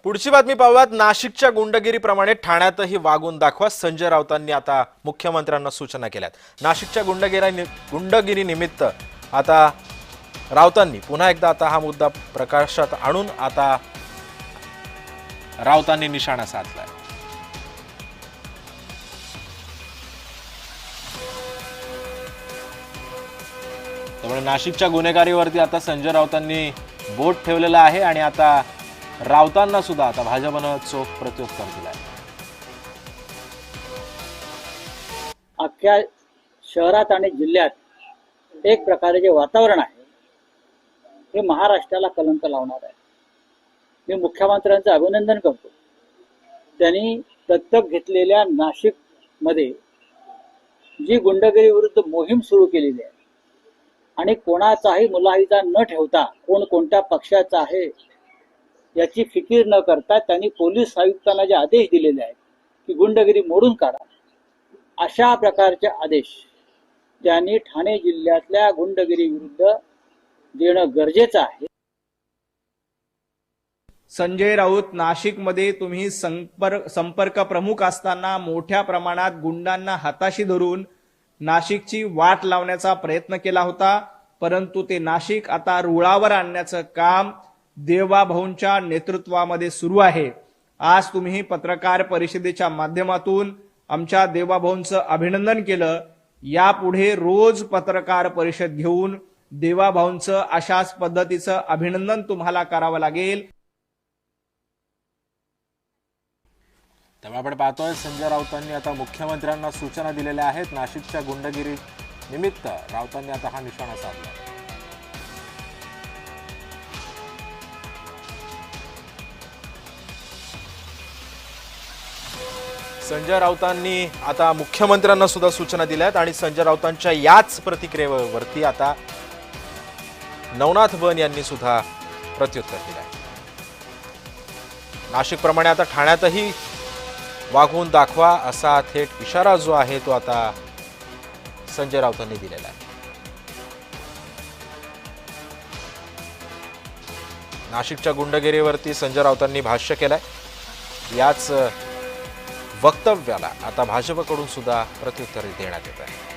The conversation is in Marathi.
पुढची बातमी पाहूयात। नाशिकच्या गुंडगिरीप्रमाणे ठाण्यातही वागून दाखवा, संजय राऊतांनी आता मुख्यमंत्र्यांना सूचना केल्यात। नाशिकच्या गुंडगिरी निमित्त आता राऊतांनी पुन्हा एकदा आता हा मुद्दा प्रकाशात आणून आता राऊतांनी निशाणा साधलाय। त्यामुळे नाशिकच्या गुन्हेगारीवरती आता संजय राऊतांनी बोट ठेवलेला आहे आणि आता राऊतांना सुद्धा आता भाजपनं चोख प्रत्युत्तर दिलंय। अख्ख्या शहरात आणि जिल्ह्यात एक प्रकारे जे वातावरण आहे हे महाराष्ट्राला कलंक लावणार आहे। मी मुख्यमंत्र्यांचं अभिनंदन करतो। त्यांनी दत्तक घेतलेल्या नाशिकमध्ये जी गुंडगिरी विरुद्ध मोहीम सुरू केलेली आहे आणि कोणाचाही मुलाहिजा न ठेवता कोण कोणत्या पक्षाचा आहे याची फिकीर न करता त्यांनी पोलीस आयुक्तांना जे आदेश दिलेले आहेत की गुंडगिरी मोडून काढा, अशा प्रकारचे आदेश त्यांनी ठाणे जिल्ह्यातल्या गुंडगिरी विरुद्ध देणं गरजेचं आहे। संजय राऊत, नाशिकमध्ये तुम्ही संपर्क प्रमुख असताना मोठ्या प्रमाणात गुंडांना हाताशी धरून नाशिकची वाट लावण्याचा प्रयत्न केला होता, परंतु ते नाशिक आता रुळावर आणण्याचं काम देवाभाऊंच्या नेतृत्वामध्ये सुरू आहे। आज तुम्ही पत्रकार परिषदेच्या माध्यमातून आमच्या देवाभाऊंचं अभिनंदन केलं। यापुढे रोज पत्रकार परिषद घेऊन देवाभाऊंचं अशाच पद्धतीचं अभिनंदन तुम्हाला करावं लागेल। तेव्हा आपण पाहतोय संजय राऊतांनी आता मुख्यमंत्र्यांना सूचना दिलेल्या आहेत। नाशिकच्या गुंडगिरी निमित्त राऊतांनी आता हा निशाणा साधला। संजय राऊतांनी आता मुख्यमंत्र्यांना सुद्धा सूचना दिल्या आहेत आणि संजय राऊतांच्या याच प्रतिक्रियेवरती आता नवनाथ बन यांनी सुद्धा प्रत्युत्तर दिलं आहे। नाशिकप्रमाणे आता ठाण्यातही वागवून दाखवा असा थेट इशारा जो आहे तो आता संजय राऊतांनी दिलेला आहे। नाशिकच्या गुंडगिरीवरती संजय राऊतांनी भाष्य केलंय। याच वक्तव्याला आता भाजपकडून सुद्धा प्रत्युत्तर देण्यात येत आहे।